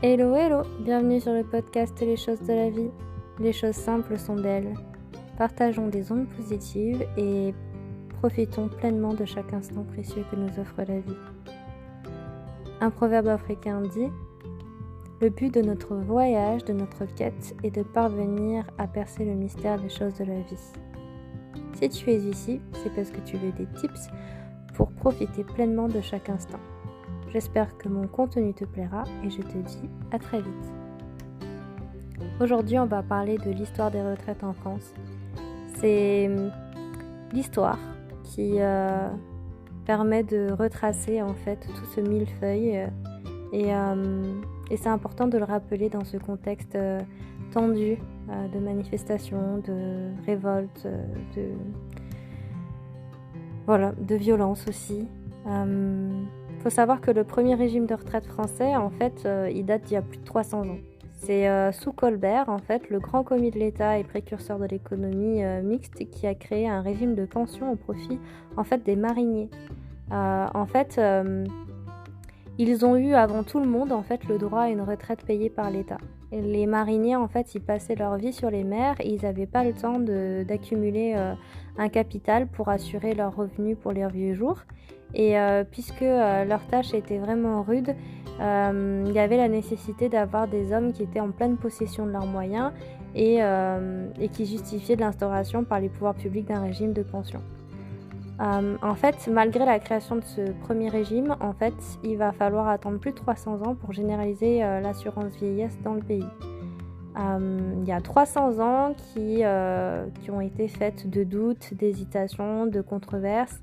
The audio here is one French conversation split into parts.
Hello, hello, bienvenue sur le podcast Les choses de la vie. Les choses simples sont belles. Partageons des ondes positives et profitons pleinement de chaque instant précieux que nous offre la vie. Un proverbe africain dit « Le but de notre voyage, de notre quête, est de parvenir à percer le mystère des choses de la vie. » Si tu es ici, c'est parce que tu veux des tips pour profiter pleinement de chaque instant. J'espère que mon contenu te plaira et je te dis à très vite. Aujourd'hui, on va parler de l'histoire des retraites en France. C'est l'histoire qui permet de retracer en fait tout ce millefeuille et c'est important de le rappeler dans ce contexte tendu de manifestations, de révoltes, de violence aussi. Faut savoir que le premier régime de retraite français, en fait, il date d'il y a plus de 300 ans. C'est sous Colbert, en fait, le grand commis de l'État et précurseur de l'économie mixte, qui a créé un régime de pension au profit, en fait, des mariniers. Ils ont eu avant tout le monde, en fait, le droit à une retraite payée par l'État. Et les mariniers, en fait, ils passaient leur vie sur les mers et ils n'avaient pas le temps d'accumuler un capital pour assurer leurs revenus pour leurs vieux jours. Et puisque leur tâche était vraiment rude, il y avait la nécessité d'avoir des hommes qui étaient en pleine possession de leurs moyens et qui justifiaient de l'instauration par les pouvoirs publics d'un régime de pension. En fait, malgré la création de ce premier régime, en fait, il va falloir attendre plus de 300 ans pour généraliser l'assurance vieillesse dans le pays. Il y a 300 ans qui ont été faites de doutes, d'hésitations, de controverses.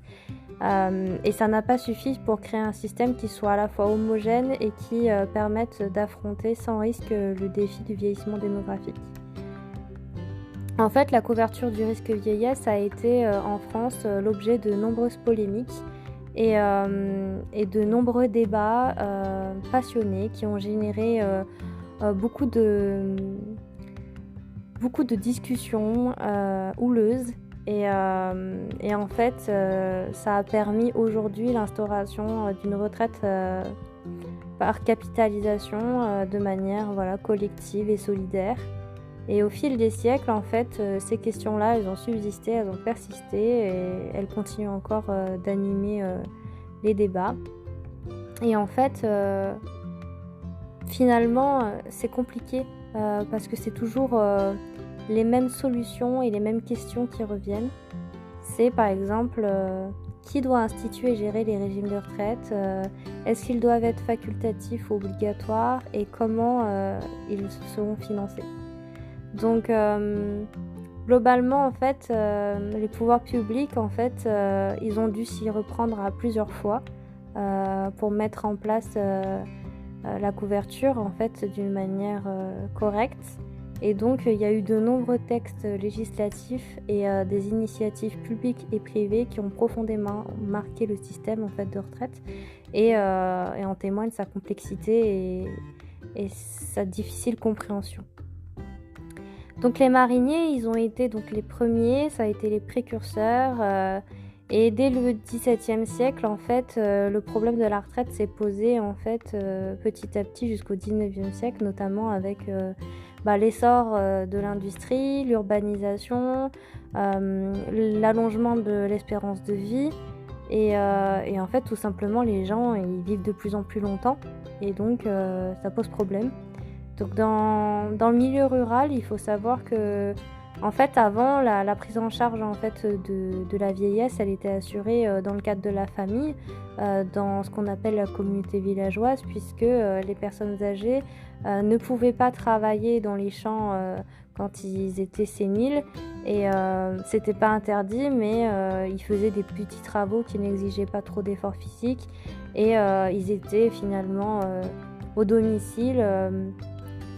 Et ça n'a pas suffi pour créer un système qui soit à la fois homogène et qui permette d'affronter sans risque le défi du vieillissement démographique. En fait, la couverture du risque vieillesse a été en France l'objet de nombreuses polémiques et de nombreux débats passionnés qui ont généré beaucoup de discussions houleuses. Et en fait, ça a permis aujourd'hui l'instauration d'une retraite par capitalisation de manière collective et solidaire. Et au fil des siècles, en fait, ces questions-là, elles ont subsisté, elles ont persisté et elles continuent encore d'animer les débats. Et en fait, finalement, c'est compliqué parce que c'est toujours les mêmes solutions et les mêmes questions qui reviennent. C'est par exemple qui doit instituer et gérer les régimes de retraite, est-ce qu'ils doivent être facultatifs ou obligatoires et comment ils seront financés. Donc globalement en fait les pouvoirs publics en fait ils ont dû s'y reprendre à plusieurs fois pour mettre en place la couverture en fait d'une manière correcte. Et donc, il y a eu de nombreux textes législatifs et des initiatives publiques et privées qui ont profondément marqué le système en fait, de retraite et en témoigne sa complexité et sa difficile compréhension. Donc, les mariniers, ils ont été donc, les premiers, ça a été les précurseurs. Et dès le XVIIe siècle, en fait, le problème de la retraite s'est posé en fait, petit à petit jusqu'au XIXe siècle, notamment avec l'essor de l'industrie, l'urbanisation, l'allongement de l'espérance de vie et en fait tout simplement les gens ils vivent de plus en plus longtemps et donc ça pose problème. Donc dans le milieu rural, il faut savoir que en fait avant la prise en charge en fait de la vieillesse, elle était assurée dans le cadre de la famille, dans ce qu'on appelle la communauté villageoise, puisque les personnes âgées ne pouvaient pas travailler dans les champs quand ils étaient séniles et c'était pas interdit, mais ils faisaient des petits travaux qui n'exigeaient pas trop d'efforts physiques et ils étaient finalement au domicile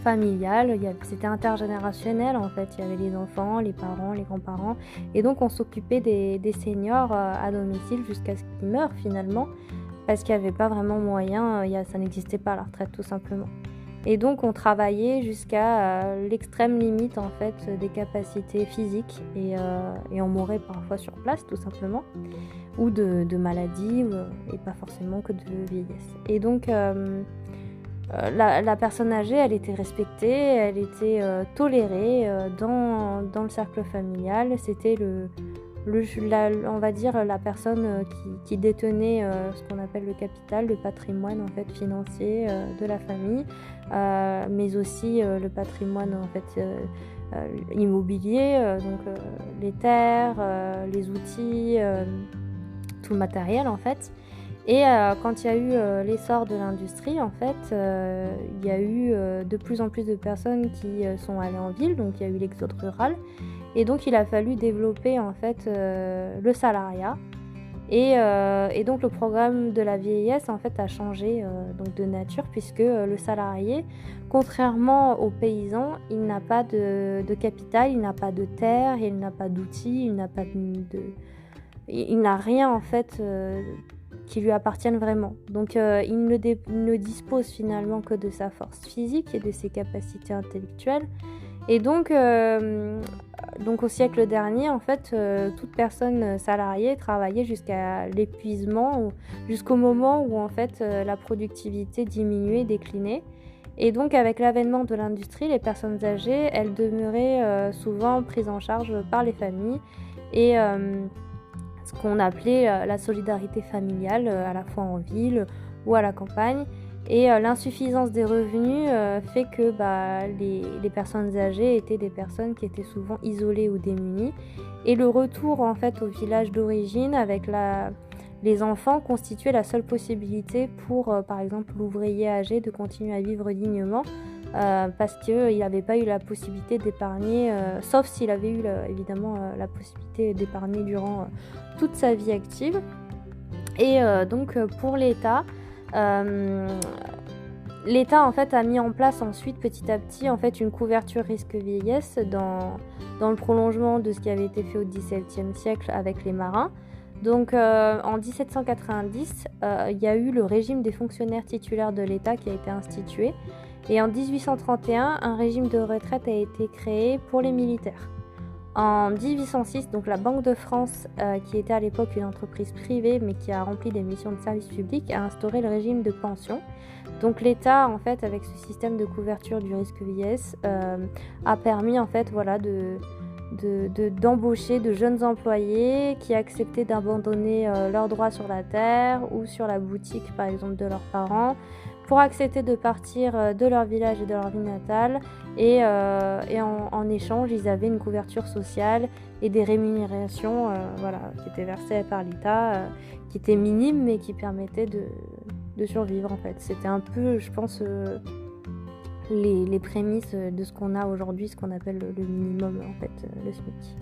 familial, c'était intergénérationnel en fait, il y avait les enfants, les parents, les grands-parents et donc on s'occupait des seniors à domicile jusqu'à ce qu'ils meurent finalement parce qu'il n'y avait pas vraiment moyen, ça n'existait pas la retraite tout simplement. Et donc on travaillait jusqu'à l'extrême limite en fait des capacités physiques et on mourait parfois sur place tout simplement ou de maladies et pas forcément que de vieillesse. Et donc la personne âgée, elle était respectée, elle était tolérée dans le cercle familial. C'était on va dire la personne qui détenait ce qu'on appelle le capital, le patrimoine en fait financier de la famille, mais aussi le patrimoine en fait immobilier, donc les terres, les outils, tout le matériel en fait. Et quand il y a eu l'essor de l'industrie, en fait, il y a eu de plus en plus de personnes qui sont allées en ville, donc il y a eu l'exode rural. Et donc il a fallu développer en fait le salariat. Et donc le programme de la vieillesse en fait a changé donc de nature, puisque le salarié, contrairement aux paysans, il n'a pas de capital, il n'a pas de terre, il n'a pas d'outils, il n'a rien en fait qui lui appartiennent vraiment. Donc il ne dispose finalement que de sa force physique et de ses capacités intellectuelles. Et donc au siècle dernier, en fait, toute personne salariée travaillait jusqu'à l'épuisement, jusqu'au moment où en fait la productivité diminuait, déclinait. Et donc avec l'avènement de l'industrie, les personnes âgées, elles demeuraient souvent prises en charge par les familles et ce qu'on appelait la solidarité familiale, à la fois en ville ou à la campagne. Et l'insuffisance des revenus fait que les personnes âgées étaient des personnes qui étaient souvent isolées ou démunies. Et le retour en fait au village d'origine avec les enfants constituait la seule possibilité pour, par exemple, l'ouvrier âgé de continuer à vivre dignement. Parce qu'il n'avait pas eu la possibilité d'épargner, sauf s'il avait eu évidemment la possibilité d'épargner durant toute sa vie active. Et donc pour l'État, l'État en fait a mis en place ensuite petit à petit en fait une couverture risque vieillesse dans le prolongement de ce qui avait été fait au XVIIe siècle avec les marins. Donc en 1790, il y a eu le régime des fonctionnaires titulaires de l'État qui a été institué. Et en 1831, un régime de retraite a été créé pour les militaires. En 1806, donc la Banque de France, qui était à l'époque une entreprise privée mais qui a rempli des missions de service public, a instauré le régime de pension. Donc l'État, en fait, avec ce système de couverture du risque vieillesse, a permis en fait, voilà, d'embaucher de jeunes employés qui acceptaient d'abandonner leurs droits sur la terre ou sur la boutique, par exemple, de leurs parents, pour accepter de partir de leur village et de leur ville natale. Et en échange, ils avaient une couverture sociale et des rémunérations qui étaient versées par l'État, qui étaient minimes mais qui permettaient de survivre en fait. C'était un peu, je pense, les prémices de ce qu'on a aujourd'hui, ce qu'on appelle le minimum en fait, le SMIC.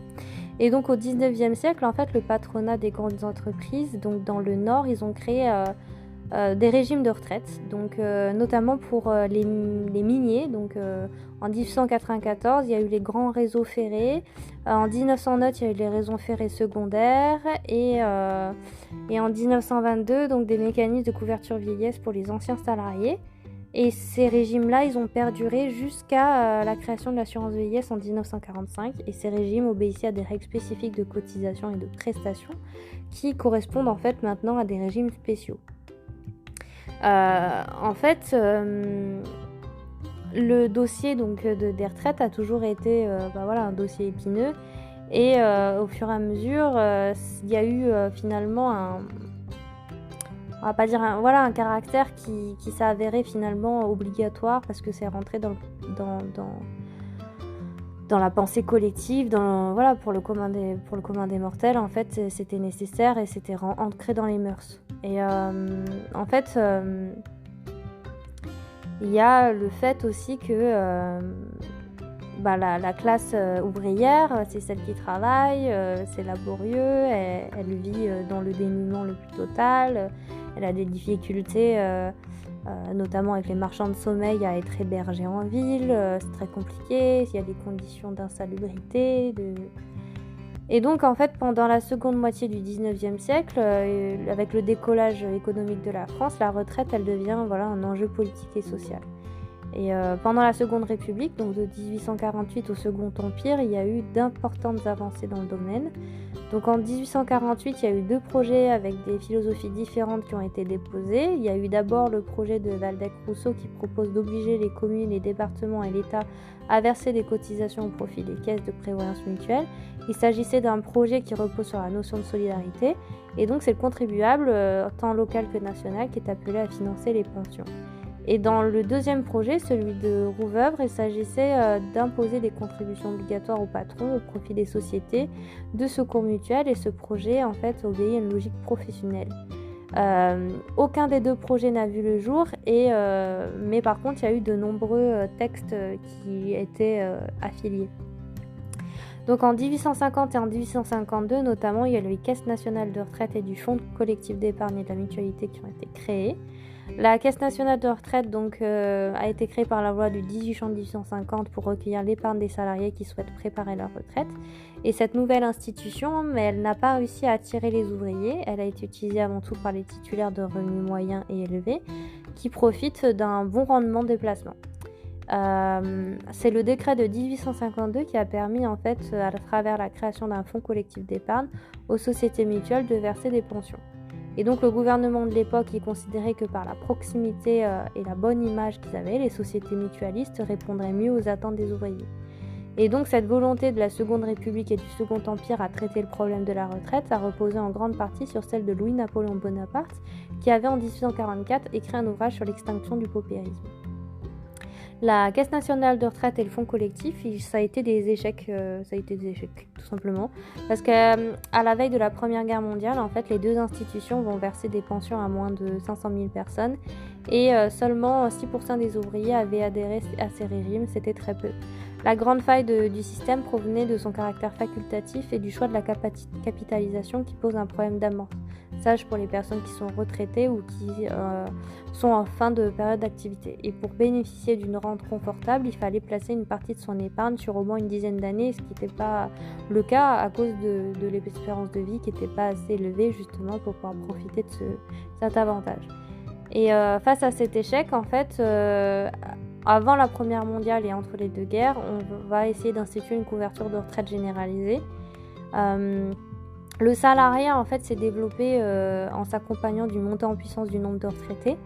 Et donc au 19e siècle, en fait, le patronat des grandes entreprises, donc dans le Nord, ils ont créé des régimes de retraite, donc notamment pour les miniers. Donc en 1894, il y a eu les grands réseaux ferrés. En 1909, il y a eu les réseaux ferrés secondaires et en 1922, donc des mécanismes de couverture vieillesse pour les anciens salariés. Et ces régimes-là, ils ont perduré jusqu'à la création de l'assurance vieillesse en 1945. Et ces régimes obéissaient à des règles spécifiques de cotisation et de prestations qui correspondent en fait maintenant à des régimes spéciaux. En fait, le dossier donc, des retraites a toujours été un dossier épineux. Et au fur et à mesure, il y a eu finalement on va pas dire un caractère qui s'est avéré finalement obligatoire parce que c'est rentré dans la pensée collective, pour le commun des mortels. En fait, c'était nécessaire et c'était ancré dans les mœurs. Et en fait, il y a le fait aussi que la classe ouvrière, c'est celle qui travaille, c'est laborieux, elle vit dans le dénuement le plus total, elle a des difficultés, notamment avec les marchands de sommeil, à être hébergée en ville, c'est très compliqué, il y a des conditions d'insalubrité. Et donc en fait, pendant la seconde moitié du 19e siècle, avec le décollage économique de la France, la retraite, elle devient un enjeu politique et social. Et pendant la Seconde République, donc de 1848 au Second Empire, il y a eu d'importantes avancées dans le domaine. Donc en 1848, il y a eu 2 projets avec des philosophies différentes qui ont été déposés. Il y a eu d'abord le projet de Waldeck-Rousseau qui propose d'obliger les communes, les départements et l'État à verser des cotisations au profit des caisses de prévoyance mutuelle. Il s'agissait d'un projet qui repose sur la notion de solidarité, et donc c'est le contribuable, tant local que national, qui est appelé à financer les pensions. Et dans le deuxième projet, celui de Rouveuvre, il s'agissait d'imposer des contributions obligatoires aux patrons au profit des sociétés de secours mutuels, et ce projet en fait obéit à une logique professionnelle. Aucun des 2 projets n'a vu le jour, mais par contre il y a eu de nombreux textes qui étaient affiliés. Donc en 1850 et en 1852 notamment, il y a les caisses nationales de retraite et du fonds collectif d'épargne et de la mutualité qui ont été créés. La Caisse nationale de retraite a été créée par la loi du 18 juin 1850 pour recueillir l'épargne des salariés qui souhaitent préparer leur retraite. Et cette nouvelle institution, mais elle n'a pas réussi à attirer les ouvriers. Elle a été utilisée avant tout par les titulaires de revenus moyens et élevés qui profitent d'un bon rendement des placements. C'est le décret de 1852 qui a permis en fait, à travers la création d'un fonds collectif d'épargne, aux sociétés mutuelles de verser des pensions. Et donc le gouvernement de l'époque il considérait que par la proximité et la bonne image qu'ils avaient, les sociétés mutualistes répondraient mieux aux attentes des ouvriers. Et donc cette volonté de la Seconde République et du Second Empire à traiter le problème de la retraite a reposé en grande partie sur celle de Louis-Napoléon Bonaparte, qui avait en 1844 écrit un ouvrage sur l'extinction du paupérisme. La Caisse nationale de retraite et le fonds collectif, ça a été des échecs, tout simplement, parce qu'à la veille de la Première Guerre mondiale, en fait, les 2 institutions vont verser des pensions à moins de 500 000 personnes, et seulement 6% des ouvriers avaient adhéré à ces régimes, c'était très peu. La grande faille du système provenait de son caractère facultatif et du choix de la capitalisation qui pose un problème d'amorçage pour les personnes qui sont retraitées ou qui sont en fin de période d'activité. Et pour bénéficier d'une rente confortable, il fallait placer une partie de son épargne sur au moins une dizaine d'années, ce qui n'était pas le cas à cause de l'espérance de vie qui n'était pas assez élevée justement pour pouvoir profiter de cet avantage. Et face à cet échec, en fait, avant la Première mondiale et entre les 2 guerres, on va essayer d'instituer une couverture de retraite généralisée. Le salariat, en fait, s'est développé en s'accompagnant du montée en puissance du nombre de retraités.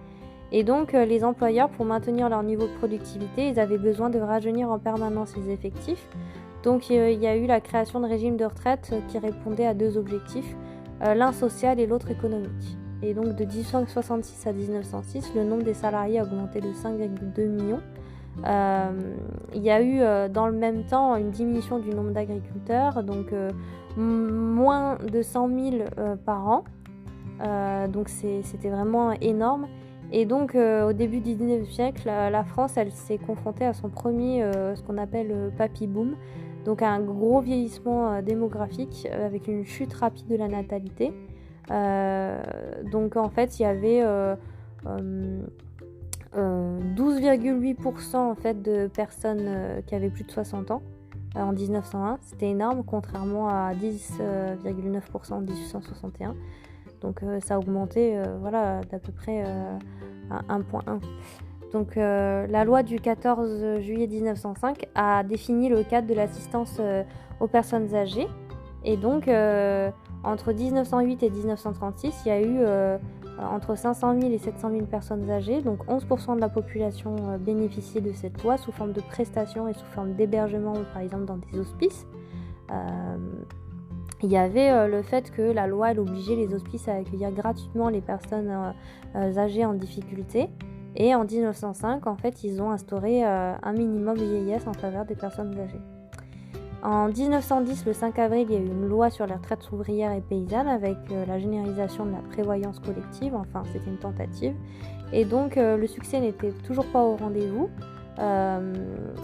Et donc, les employeurs, pour maintenir leur niveau de productivité, ils avaient besoin de rajeunir en permanence les effectifs. Donc, il y a eu la création de régimes de retraite qui répondaient à 2 objectifs, l'un social et l'autre économique. Et donc, de 1866 à 1906, le nombre des salariés a augmenté de 5,2 millions. Il y a eu dans le même temps une diminution du nombre d'agriculteurs, donc moins de 100 000 par an. Donc c'était vraiment énorme. Et donc au début du 19e siècle, la France elle s'est confrontée à son premier ce qu'on appelle papy boom, donc un gros vieillissement démographique avec une chute rapide de la natalité. Donc en fait il y avait 12,8% en fait de personnes qui avaient plus de 60 ans en 1901. C'était énorme, contrairement à 10,9% en 1861. Donc ça a augmenté d'à peu près à 1,1. Donc la loi du 14 juillet 1905 a défini le cadre de l'assistance aux personnes âgées. Et donc entre 1908 et 1936, il y a eu entre 500 000 et 700 000 personnes âgées, donc 11% de la population bénéficiait de cette loi sous forme de prestations et sous forme d'hébergement, par exemple dans des hospices. Il y avait le fait que la loi elle obligeait les hospices à accueillir gratuitement les personnes âgées en difficulté. Et en 1905, en fait, ils ont instauré un minimum vieillesse en faveur des personnes âgées. En 1910, le 5 avril, il y a eu une loi sur les retraites ouvrières et paysannes avec la généralisation de la prévoyance collective. Enfin, c'était une tentative. Et donc, le succès n'était toujours pas au rendez-vous.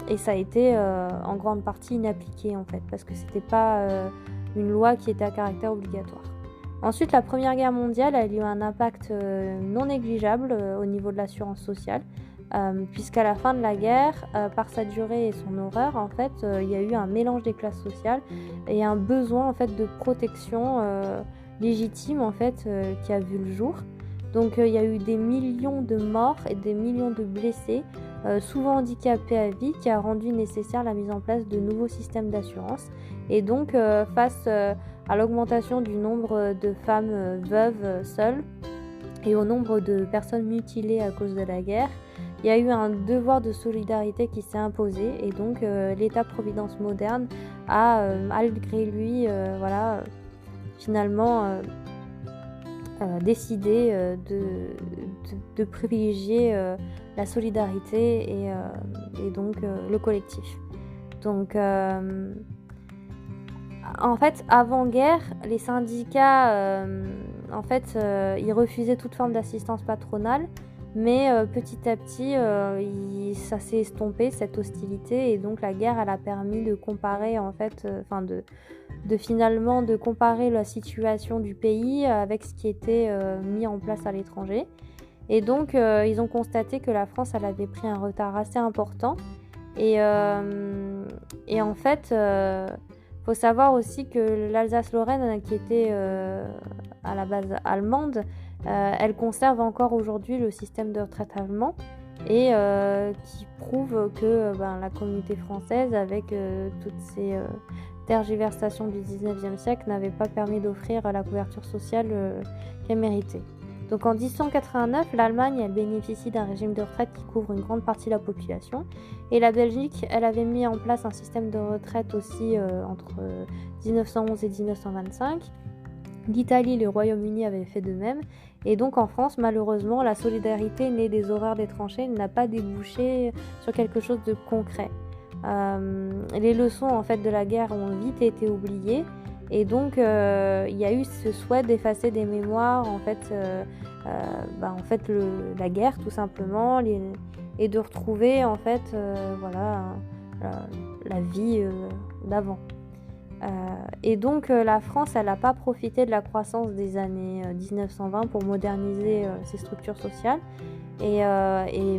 Et ça a été en grande partie inappliqué, en fait, parce que c'était pas une loi qui était à caractère obligatoire. Ensuite, la Première Guerre mondiale a eu un impact non négligeable au niveau de l'assurance sociale. Puisqu'à la fin de la guerre, par sa durée et son horreur, en fait, il y a eu un mélange des classes sociales et un besoin en fait de protection légitime en fait qui a vu le jour. Donc il y a eu des millions de morts et des millions de blessés, souvent handicapés à vie, qui a rendu nécessaire la mise en place de nouveaux systèmes d'assurance. Et donc face à l'augmentation du nombre de femmes veuves seules et au nombre de personnes mutilées à cause de la guerre. Il y a eu un devoir de solidarité qui s'est imposé et donc l'État-providence moderne a, malgré lui, finalement décidé de privilégier la solidarité et donc le collectif. Donc en fait, avant-guerre, les syndicats, ils refusaient toute forme d'assistance patronale, mais petit à petit, ça s'est estompé, cette hostilité, et donc la guerre, elle a permis de comparer, de comparer la situation du pays avec ce qui était mis en place à l'étranger. Et donc, ils ont constaté que la France, elle avait pris un retard assez important. Et en fait, faut savoir aussi que l'Alsace-Lorraine, qui était à la base allemande, elle conserve encore aujourd'hui le système de retraite allemand et qui prouve que la communauté française, avec toutes ces tergiversations du 19e siècle, n'avait pas permis d'offrir la couverture sociale qu'elle méritait. Donc en 1889, l'Allemagne, elle bénéficie d'un régime de retraite qui couvre une grande partie de la population. Et la Belgique, elle avait mis en place un système de retraite aussi entre 1911 et 1925. L'Italie et le Royaume-Uni avaient fait de même. Et donc en France, malheureusement, la solidarité née des horreurs des tranchées n'a pas débouché sur quelque chose de concret. Les leçons en fait de la guerre ont vite été oubliées. Et donc, il y a eu ce souhait d'effacer des mémoires, la guerre tout simplement, et de retrouver en fait, la vie d'avant. Et donc, la France, elle n'a pas profité de la croissance des années 1920 pour moderniser ses structures sociales. Et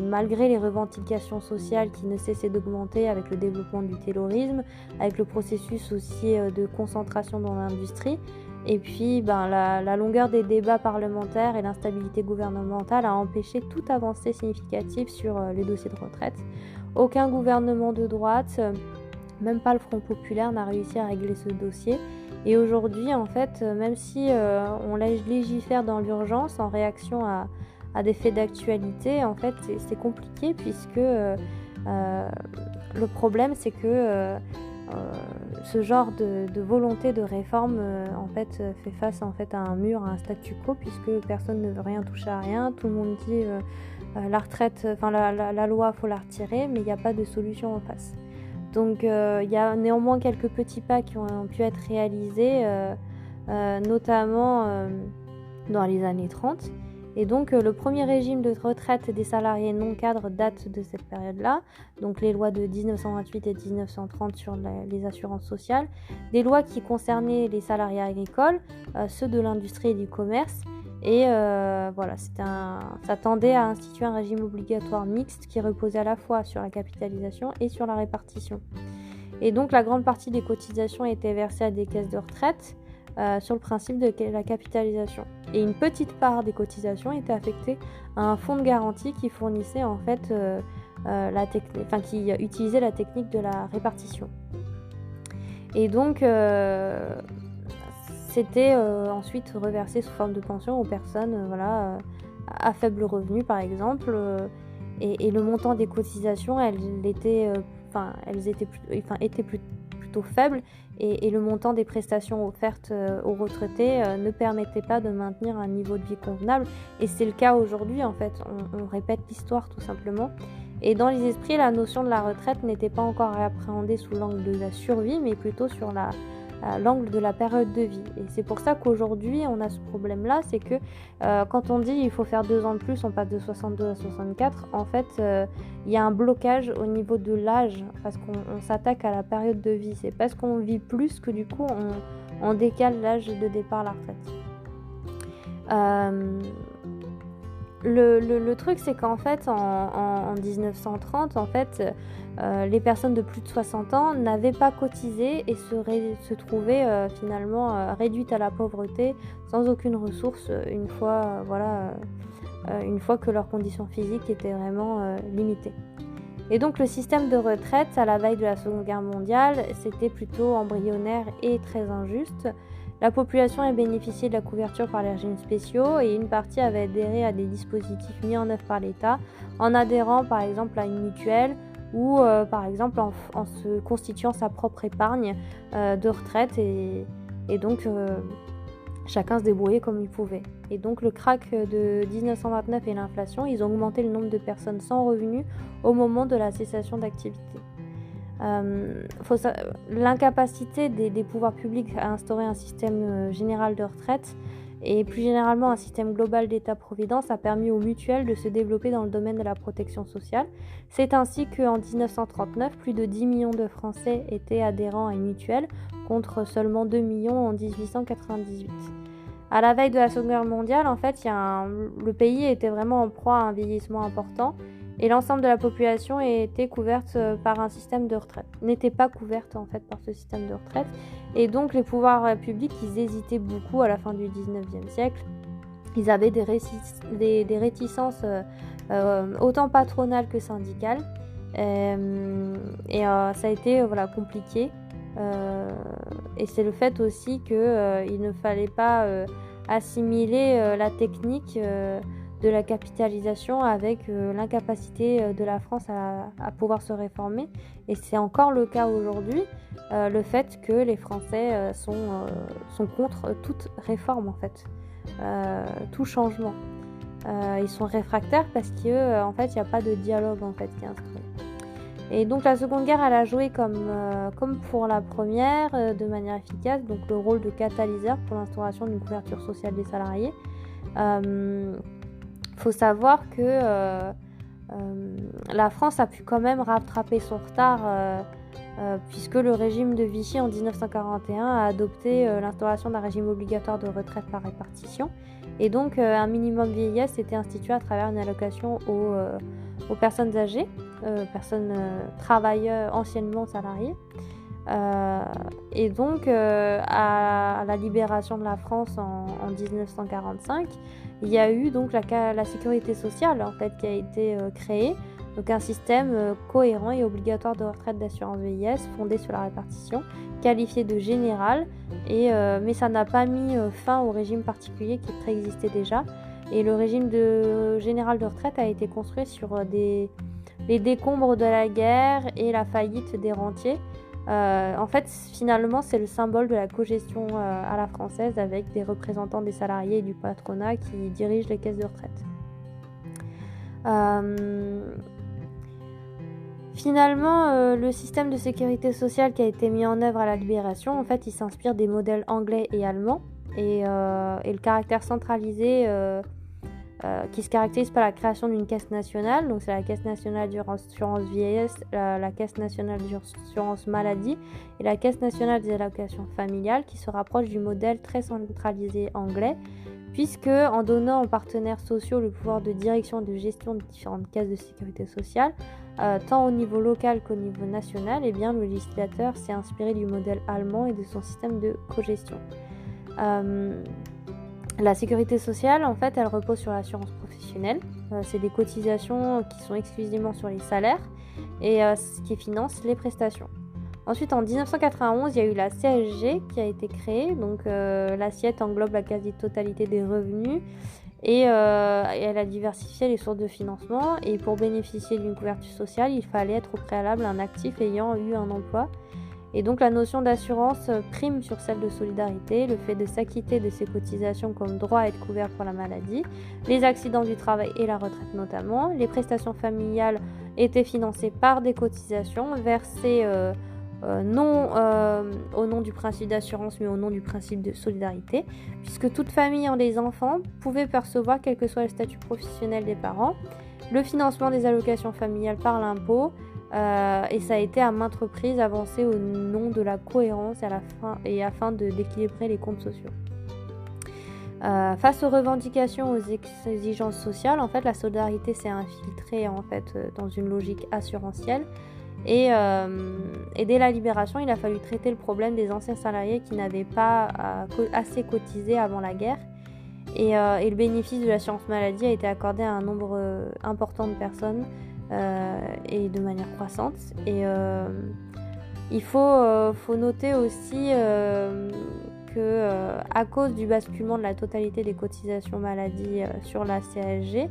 malgré les revendications sociales qui ne cessaient d'augmenter avec le développement du taylorisme, avec le processus aussi de concentration dans l'industrie, et puis la longueur des débats parlementaires et l'instabilité gouvernementale a empêché toute avancée significative sur les dossiers de retraite. Aucun gouvernement de droite, même pas le Front populaire, n'a réussi à régler ce dossier. Et aujourd'hui, en fait, même si on légifère dans l'urgence en réaction à des faits d'actualité, en fait, c'est compliqué puisque le problème, c'est que ce genre de volonté de réforme, fait face à un mur, à un statu quo, puisque personne ne veut rien toucher à rien. Tout le monde dit la retraite, la loi, faut la retirer, mais il n'y a pas de solution en face. Donc, il y a néanmoins quelques petits pas qui ont pu être réalisés, notamment dans les années 30. Et donc le premier régime de retraite des salariés non cadres date de cette période-là, donc les lois de 1928 et 1930 sur les assurances sociales, des lois qui concernaient les salariés agricoles, ceux de l'industrie et du commerce, et ça tendait à instituer un régime obligatoire mixte qui reposait à la fois sur la capitalisation et sur la répartition. Et donc la grande partie des cotisations était versée à des caisses de retraite, sur le principe de la capitalisation. Et une petite part des cotisations était affectée à un fonds de garantie qui fournissait en fait qui utilisait la technique de la répartition. Et donc c'était ensuite reversé sous forme de pension aux personnes à faible revenu par exemple, et le montant des cotisations étaient plutôt faibles, et le montant des prestations offertes aux retraités ne permettait pas de maintenir un niveau de vie convenable, et c'est le cas aujourd'hui en fait, on répète l'histoire tout simplement. Et dans les esprits, la notion de la retraite n'était pas encore appréhendée sous l'angle de la survie, mais plutôt sur l'angle de la période de vie. Et c'est pour ça qu'aujourd'hui on a ce problème là, c'est que quand on dit il faut faire 2 ans de plus, on passe de 62 à 64, en fait il y a un blocage au niveau de l'âge, parce qu'on s'attaque à la période de vie. C'est parce qu'on vit plus que du coup on décale l'âge de départ à la retraite. Le truc, c'est qu'en fait en 1930, en fait les personnes de plus de 60 ans n'avaient pas cotisé et se trouvaient finalement réduites à la pauvreté, sans aucune ressource, une fois que leurs conditions physiques étaient vraiment limitées. Et donc le système de retraite à la veille de la Seconde Guerre mondiale, c'était plutôt embryonnaire et très injuste. La population a bénéficié de la couverture par les régimes spéciaux et une partie avait adhéré à des dispositifs mis en œuvre par l'État en adhérant par exemple à une mutuelle ou par exemple en se constituant sa propre épargne de retraite et donc chacun se débrouillait comme il pouvait. Et donc le krach de 1929 et l'inflation, ils ont augmenté le nombre de personnes sans revenus au moment de la cessation d'activité. L'incapacité des pouvoirs publics à instaurer un système général de retraite et plus généralement un système global d'État-providence a permis aux mutuelles de se développer dans le domaine de la protection sociale. C'est ainsi qu'en 1939, plus de 10 millions de Français étaient adhérents à une mutuelle contre seulement 2 millions en 1898. À la veille de la Seconde Guerre mondiale, en fait, le pays était vraiment en proie à un vieillissement important et l'ensemble de la population était couverte par un système de retraite. N'était pas couverte en fait par ce système de retraite. Et donc les pouvoirs publics, ils hésitaient beaucoup à la fin du 19e siècle. Ils avaient des réticences autant patronales que syndicales. Ça a été compliqué. Et c'est le fait aussi qu'il ne fallait pas assimiler la technique de la capitalisation avec l'incapacité de la France à pouvoir se réformer. Et c'est encore le cas aujourd'hui, le fait que les Français sont contre toute réforme en fait, tout changement. Ils sont réfractaires parce qu'en fait il n'y a pas de dialogue en fait qui est instauré. Et donc la Seconde Guerre, elle a joué comme pour la première, de manière efficace, donc le rôle de catalyseur pour l'instauration d'une couverture sociale des salariés. Faut savoir que la France a pu quand même rattraper son retard puisque le régime de Vichy en 1941 a adopté l'instauration d'un régime obligatoire de retraite par répartition et donc un minimum vieillesse était institué à travers une allocation aux personnes âgées, personnes travailleurs anciennement salariées. Et donc à la libération de la France en 1945, il y a eu donc la sécurité sociale en fait qui a été créée, donc un système cohérent et obligatoire de retraite d'assurance vieillesse fondé sur la répartition, qualifié de général, mais ça n'a pas mis fin au régime particulier qui préexistait déjà. Et le régime général de retraite a été construit sur les décombres de la guerre et la faillite des rentiers. En fait, finalement, c'est le symbole de la cogestion à la française avec des représentants des salariés et du patronat qui dirigent les caisses de retraite. Finalement, le système de sécurité sociale qui a été mis en œuvre à la Libération, en fait, il s'inspire des modèles anglais et allemands et le caractère centralisé qui se caractérise par la création d'une caisse nationale, donc c'est la Caisse nationale d'assurance vieillesse, la Caisse nationale d'assurance maladie et la Caisse nationale des allocations familiales qui se rapproche du modèle très centralisé anglais, puisque en donnant aux partenaires sociaux le pouvoir de direction et de gestion de différentes caisses de sécurité sociale, tant au niveau local qu'au niveau national, eh bien, le législateur s'est inspiré du modèle allemand et de son système de cogestion. La sécurité sociale, en fait, elle repose sur l'assurance professionnelle. C'est des cotisations qui sont exclusivement sur les salaires et ce qui finance les prestations. Ensuite, en 1991, il y a eu la CSG qui a été créée. Donc, l'assiette englobe la quasi-totalité des revenus et elle a diversifié les sources de financement. Et pour bénéficier d'une couverture sociale, il fallait être au préalable un actif ayant eu un emploi. Et donc la notion d'assurance prime sur celle de solidarité, le fait de s'acquitter de ses cotisations comme droit à être couvert pour la maladie, les accidents du travail et la retraite notamment. Les prestations familiales étaient financées par des cotisations versées non au nom du principe d'assurance mais au nom du principe de solidarité, puisque toute famille ayant des enfants pouvait percevoir, quel que soit le statut professionnel des parents, le financement des allocations familiales par l'impôt. Et ça a été à maintes reprises avancé au nom de la cohérence et afin d'équilibrer les comptes sociaux. Face aux revendications, aux exigences sociales, en fait, la solidarité s'est infiltrée en fait, dans une logique assurantielle. Et dès la libération, il a fallu traiter le problème des anciens salariés qui n'avaient pas assez cotisé avant la guerre. Et le bénéfice de l'assurance maladie a été accordé à un nombre important de personnes. Et de manière croissante. Et il faut noter aussi que à cause du basculement de la totalité des cotisations maladie sur la CSG,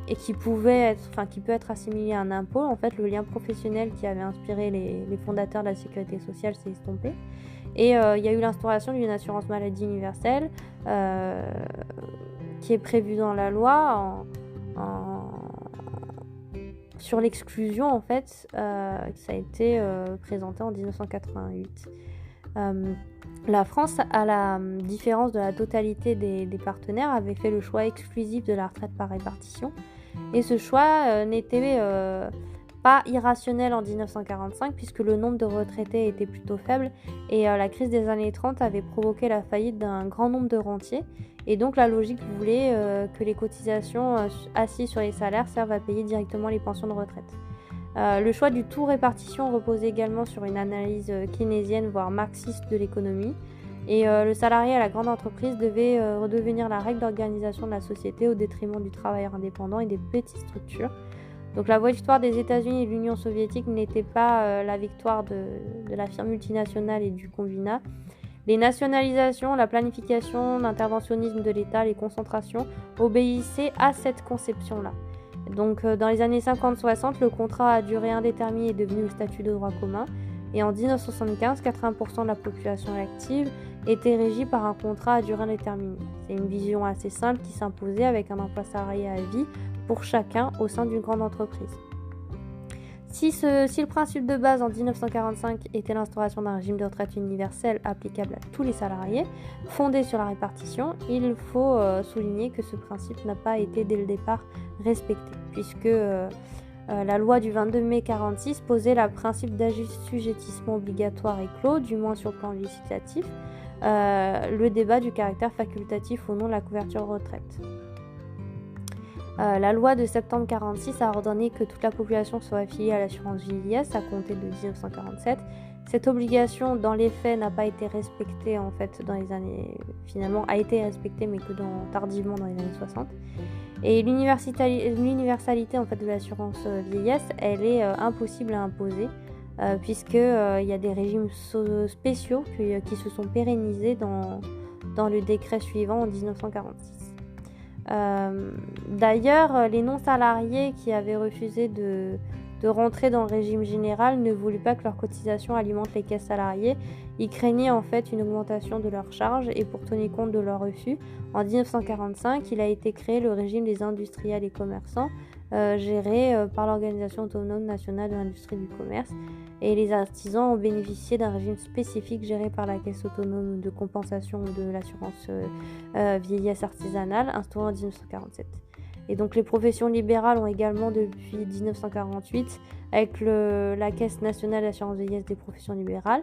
et qui peut être assimilé à un impôt, en fait, le lien professionnel qui avait inspiré les fondateurs de la sécurité sociale s'est estompé. Et il y a eu l'instauration d'une assurance maladie universelle qui est prévue dans la loi sur l'exclusion, en fait. Ça a été présenté en 1988. La France, à la différence de la totalité des partenaires, avait fait le choix exclusif de la retraite par répartition. Et ce choix n'était pas irrationnel en 1945, puisque le nombre de retraités était plutôt faible, et la crise des années 30 avait provoqué la faillite d'un grand nombre de rentiers. Et donc la logique voulait que les cotisations assises sur les salaires servent à payer directement les pensions de retraite. Le choix du tout répartition reposait également sur une analyse keynésienne, voire marxiste de l'économie. Et le salarié à la grande entreprise devait redevenir la règle d'organisation de la société au détriment du travailleur indépendant et des petites structures. Donc la victoire des États-Unis et de l'Union soviétique n'était pas la victoire de la firme multinationale et du combinat. Les nationalisations, la planification, l'interventionnisme de l'État, les concentrations obéissaient à cette conception-là. Donc dans les années 50-60, le contrat à durée indéterminée est devenu le statut de droit commun. Et en 1975, 80% de la population active était régie par un contrat à durée indéterminée. C'est une vision assez simple qui s'imposait avec un emploi salarié à vie pour chacun au sein d'une grande entreprise. Si le principe de base en 1945 était l'instauration d'un régime de retraite universel applicable à tous les salariés, fondé sur la répartition, il faut souligner que ce principe n'a pas été dès le départ respecté, puisque la loi du 22 mai 1946 posait le principe d'assujettissement obligatoire et clos, du moins sur le plan législatif, le débat du caractère facultatif ou non de la couverture retraite. La loi de septembre 1946 a ordonné que toute la population soit affiliée à l'assurance vieillesse à compter de 1947. Cette obligation, dans les faits, n'a pas été respectée en fait dans les années. Finalement, a été respectée, mais que tardivement dans les années 60. Et l'universalité en fait de l'assurance vieillesse, elle est impossible à imposer, puisque il y a des régimes spéciaux qui se sont pérennisés dans le décret suivant en 1946. D'ailleurs, les non-salariés qui avaient refusé de rentrer dans le régime général ne voulaient pas que leurs cotisations alimentent les caisses salariées. Ils craignaient en fait une augmentation de leurs charges et pour tenir compte de leur refus, en 1945, il a été créé le régime des industriels et commerçants, géré par l'Organisation autonome nationale de l'industrie du commerce. Et les artisans ont bénéficié d'un régime spécifique géré par la Caisse autonome de compensation de l'assurance vieillesse artisanale, instaurée en 1947. Et donc les professions libérales ont également depuis 1948 avec la Caisse nationale d'assurance vieillesse des professions libérales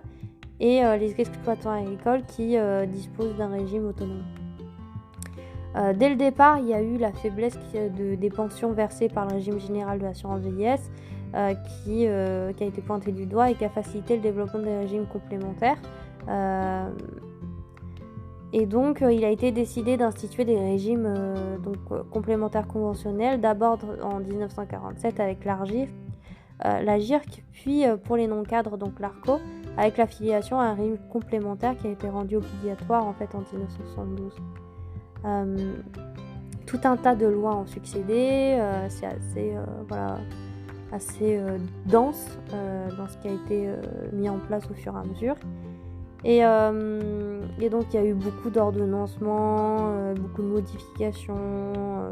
et les exploitants agricoles qui disposent d'un régime autonome. Dès le départ, il y a eu la faiblesse des pensions versées par le régime général de l'assurance vieillesse qui a été pointée du doigt et qui a facilité le développement des régimes complémentaires. Et donc, il a été décidé d'instituer des régimes complémentaires conventionnels, d'abord en 1947 avec l'AGIRC, puis pour les non-cadres, donc l'ARCO, avec l'affiliation à un régime complémentaire qui a été rendu obligatoire en fait en 1972. Tout un tas de lois ont succédé, c'est assez dense dans ce qui a été mis en place au fur et à mesure. Et donc il y a eu beaucoup d'ordonnancements, beaucoup de modifications,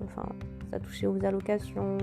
ça touchait aux allocations.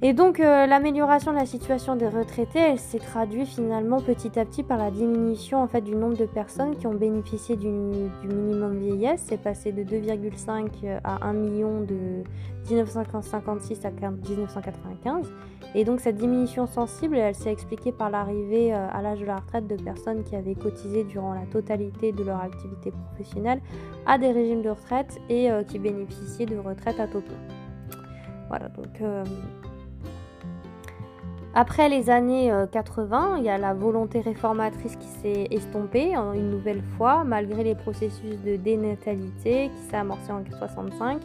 Et donc l'amélioration de la situation des retraités, elle s'est traduite finalement petit à petit par la diminution en fait du nombre de personnes qui ont bénéficié du minimum vieillesse. C'est passé de 2,5 à 1 million de 1956 à 1995. Et donc cette diminution sensible, elle s'est expliquée par l'arrivée à l'âge de la retraite de personnes qui avaient cotisé durant la totalité de leur activité professionnelle à des régimes de retraite et qui bénéficiaient de retraite à taux plein. Voilà, donc après les années 80, il y a la volonté réformatrice qui s'est estompée une nouvelle fois, malgré les processus de dénatalité qui s'est amorcé en 65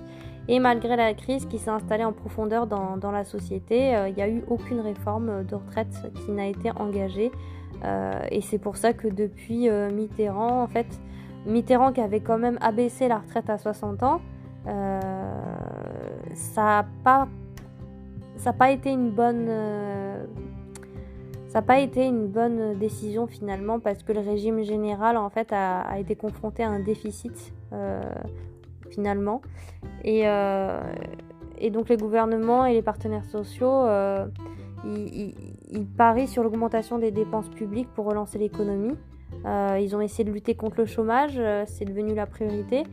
et malgré la crise qui s'est installée en profondeur dans la société. Il n'y a eu aucune réforme de retraite qui n'a été engagée Et c'est pour ça que depuis Mitterrand, en fait, Mitterrand qui avait quand même abaissé la retraite à 60 ans, ça n'a pas été une bonne décision finalement, parce que le régime général en fait a été confronté à un déficit finalement, et donc les gouvernements et les partenaires sociaux ils parient sur l'augmentation des dépenses publiques pour relancer l'économie. Ils ont essayé de lutter contre le chômage, c'est devenu la priorité.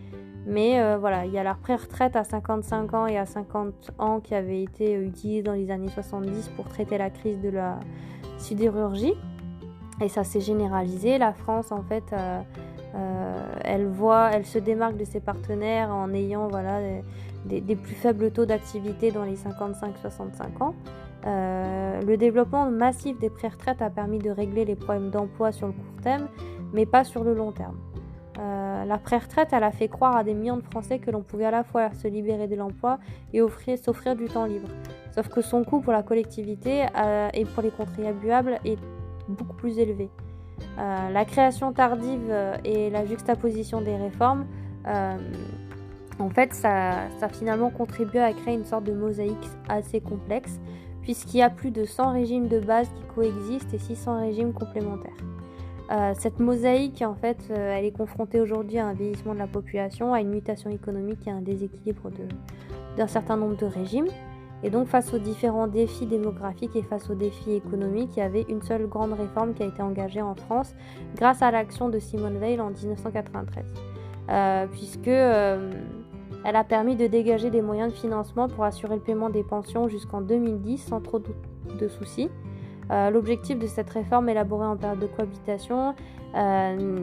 Mais voilà, il y a la pré-retraite à 55 ans et à 50 ans qui avait été utilisée dans les années 70 pour traiter la crise de la sidérurgie. Et ça s'est généralisé. La France, en fait, elle se démarque de ses partenaires en ayant des plus faibles taux d'activité dans les 55-65 ans. Le développement massif des pré-retraites a permis de régler les problèmes d'emploi sur le court terme, mais pas sur le long terme. La pré-retraite, elle a fait croire à des millions de Français que l'on pouvait à la fois se libérer de l'emploi et s'offrir du temps libre. Sauf que son coût pour la collectivité et pour les contribuables est beaucoup plus élevé. La création tardive et la juxtaposition des réformes, en fait, ça a finalement contribué à créer une sorte de mosaïque assez complexe, puisqu'il y a plus de 100 régimes de base qui coexistent et 600 régimes complémentaires. Cette mosaïque, en fait, elle est confrontée aujourd'hui à un vieillissement de la population, à une mutation économique et à un déséquilibre d'un certain nombre de régimes. Et donc, face aux différents défis démographiques et face aux défis économiques, il y avait une seule grande réforme qui a été engagée en France grâce à l'action de Simone Veil en 1993, elle a permis de dégager des moyens de financement pour assurer le paiement des pensions jusqu'en 2010 sans trop de soucis. L'objectif de cette réforme élaborée en période de cohabitation,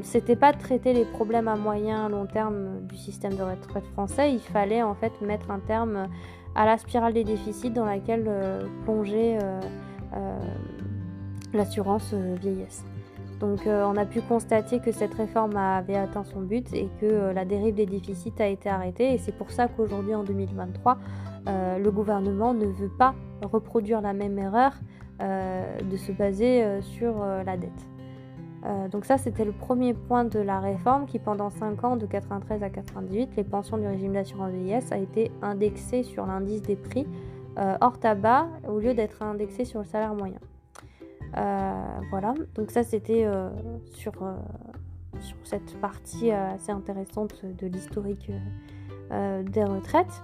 c'était pas de traiter les problèmes à moyen et long terme du système de retraite français. Il fallait en fait mettre un terme à la spirale des déficits dans laquelle plongeait l'assurance vieillesse. Donc on a pu constater que cette réforme avait atteint son but et que la dérive des déficits a été arrêtée, et c'est pour ça qu'aujourd'hui en 2023 le gouvernement ne veut pas reproduire la même erreur de se baser sur la dette. Donc ça, c'était le premier point de la réforme qui, pendant 5 ans, de 93 à 98, les pensions du régime d'assurance vieillesse a été indexées sur l'indice des prix hors tabac au lieu d'être indexé sur le salaire moyen. Voilà, donc ça c'était sur cette partie assez intéressante de l'historique des retraites.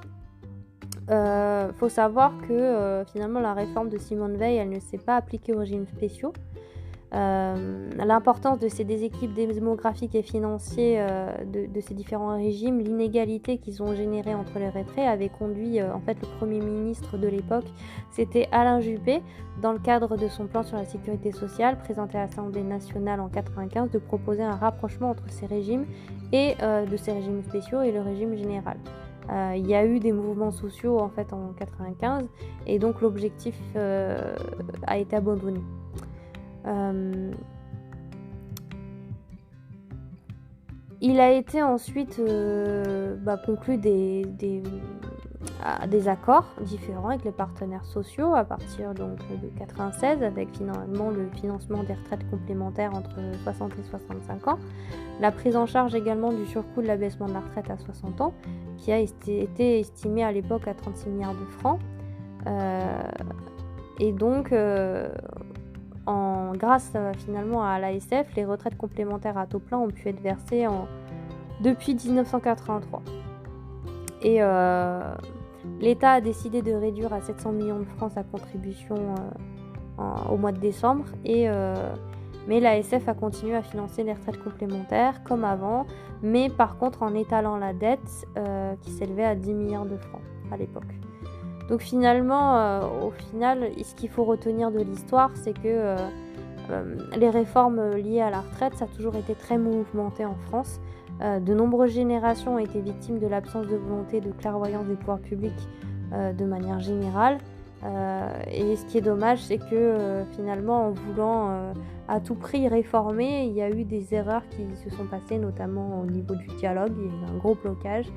Faut savoir que finalement la réforme de Simone Veil, elle ne s'est pas appliquée aux régimes spéciaux. L'importance de ces déséquilibres démographiques et financiers de ces différents régimes, l'inégalité qu'ils ont générée entre les retraités avait conduit en fait le Premier ministre de l'époque, c'était Alain Juppé, dans le cadre de son plan sur la sécurité sociale présenté à l'Assemblée nationale en 1995, de proposer un rapprochement entre ces régimes et de ces régimes spéciaux et le régime général. Il y a eu des mouvements sociaux en fait en 1995 et donc l'objectif a été abandonné. Il a été ensuite conclu des accords différents avec les partenaires sociaux à partir donc, de 1996, avec finalement le financement des retraites complémentaires entre 60 et 65 ans, la prise en charge également du surcoût de l'abaissement de la retraite à 60 ans, qui a été estimé à l'époque à 36 milliards de francs. Et donc, grâce finalement à l'ASF, les retraites complémentaires à taux plein ont pu être versées depuis 1983. Et l'État a décidé de réduire à 700 millions de francs sa contribution au mois de décembre, mais l'ASF a continué à financer les retraites complémentaires comme avant, mais par contre en étalant la dette qui s'élevait à 10 milliards de francs à l'époque. Donc finalement, ce qu'il faut retenir de l'histoire, c'est que les réformes liées à la retraite, ça a toujours été très mouvementé en France. De nombreuses générations ont été victimes de l'absence de volonté de clairvoyance des pouvoirs publics de manière générale. Et ce qui est dommage, c'est que finalement, en voulant à tout prix réformer, il y a eu des erreurs qui se sont passées, notamment au niveau du dialogue. Il y a eu un gros blocage.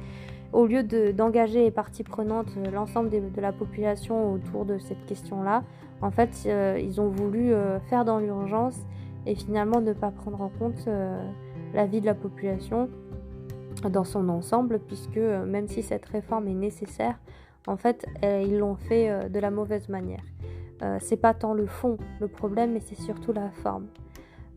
Au lieu d'engager les parties prenantes, l'ensemble de la population autour de cette question-là, en fait, ils ont voulu faire dans l'urgence et finalement ne pas prendre en compte la vie de la population dans son ensemble, puisque même si cette réforme est nécessaire, en fait, ils l'ont fait de la mauvaise manière. C'est pas tant le fond le problème, mais c'est surtout la forme.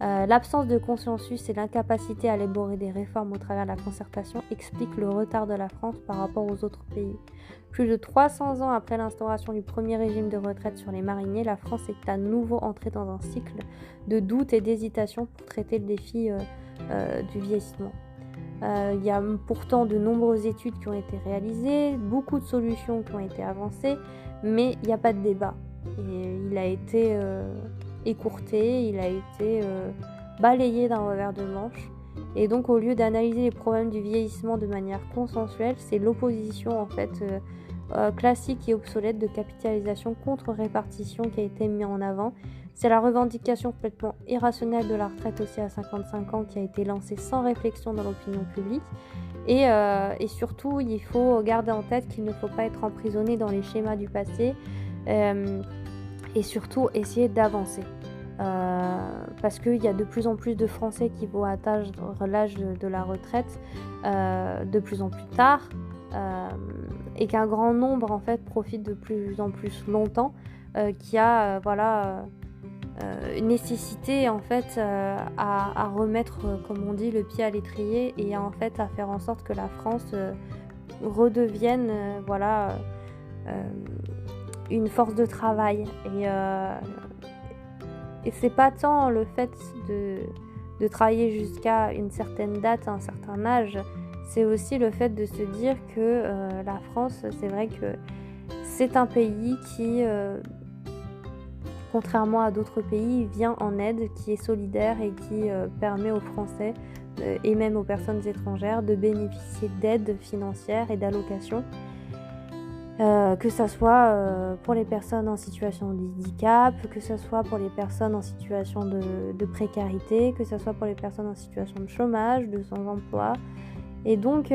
L'absence de consensus et l'incapacité à élaborer des réformes au travers de la concertation expliquent le retard de la France par rapport aux autres pays. Plus de 300 ans après l'instauration du premier régime de retraite sur les mariniers, la France est à nouveau entrée dans un cycle de doute et d'hésitation pour traiter le défi du vieillissement. Il y a pourtant de nombreuses études qui ont été réalisées, beaucoup de solutions qui ont été avancées, mais il n'y a pas de débat. Et il a été écourté, il a été balayé d'un revers de manche. Et donc au lieu d'analyser les problèmes du vieillissement de manière consensuelle, c'est l'opposition en fait classique et obsolète de capitalisation contre répartition qui a été mise en avant. C'est la revendication complètement irrationnelle de la retraite aussi à 55 ans qui a été lancée sans réflexion dans l'opinion publique. Et surtout, il faut garder en tête qu'il ne faut pas être emprisonné dans les schémas du passé et surtout essayer d'avancer. Parce qu'il y a de plus en plus de Français qui vont atteindre l'âge de la retraite de plus en plus tard et qu'un grand nombre en fait profite de plus en plus longtemps, qui a une nécessité en fait à remettre, comme on dit, le pied à l'étrier et en fait à faire en sorte que la France redevienne une force de travail. Et c'est pas tant le fait de travailler jusqu'à une certaine date, un certain âge, c'est aussi le fait de se dire que la France, c'est vrai que c'est un pays qui, contrairement à d'autres pays, vient en aide, qui est solidaire et qui permet aux Français et même aux personnes étrangères de bénéficier d'aides financières et d'allocations. Que ça soit pour les personnes en situation de handicap, que ça soit pour les personnes en situation de précarité, que ça soit pour les personnes en situation de chômage, de sans-emploi. Et donc,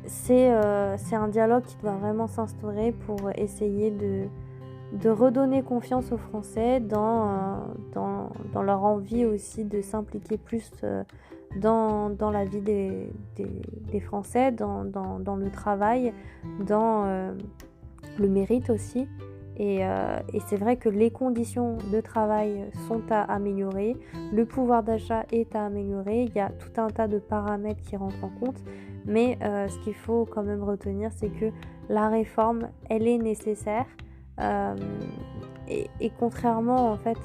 c'est un dialogue qui doit vraiment s'instaurer pour essayer de redonner confiance aux Français dans leur envie aussi de s'impliquer plus dans la vie des Français, dans le travail, dans le mérite aussi. Et c'est vrai que les conditions de travail sont à améliorer, le pouvoir d'achat est à améliorer, il y a tout un tas de paramètres qui rentrent en compte, mais ce qu'il faut quand même retenir, c'est que la réforme, elle est nécessaire, et contrairement en fait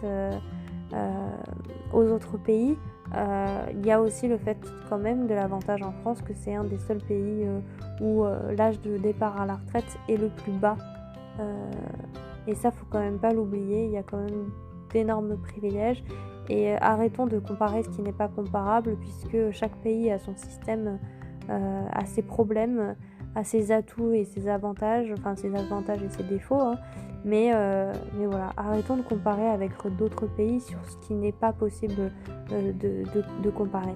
aux autres pays, il y a aussi le fait quand même de l'avantage en France que c'est un des seuls pays où l'âge de départ à la retraite est le plus bas. Et ça, faut quand même pas l'oublier, il y a quand même d'énormes privilèges. Et arrêtons de comparer ce qui n'est pas comparable, puisque chaque pays a son système, a ses problèmes, a ses atouts et ses avantages, enfin ses avantages et ses défauts, hein. Mais voilà, arrêtons de comparer avec d'autres pays sur ce qui n'est pas possible de comparer.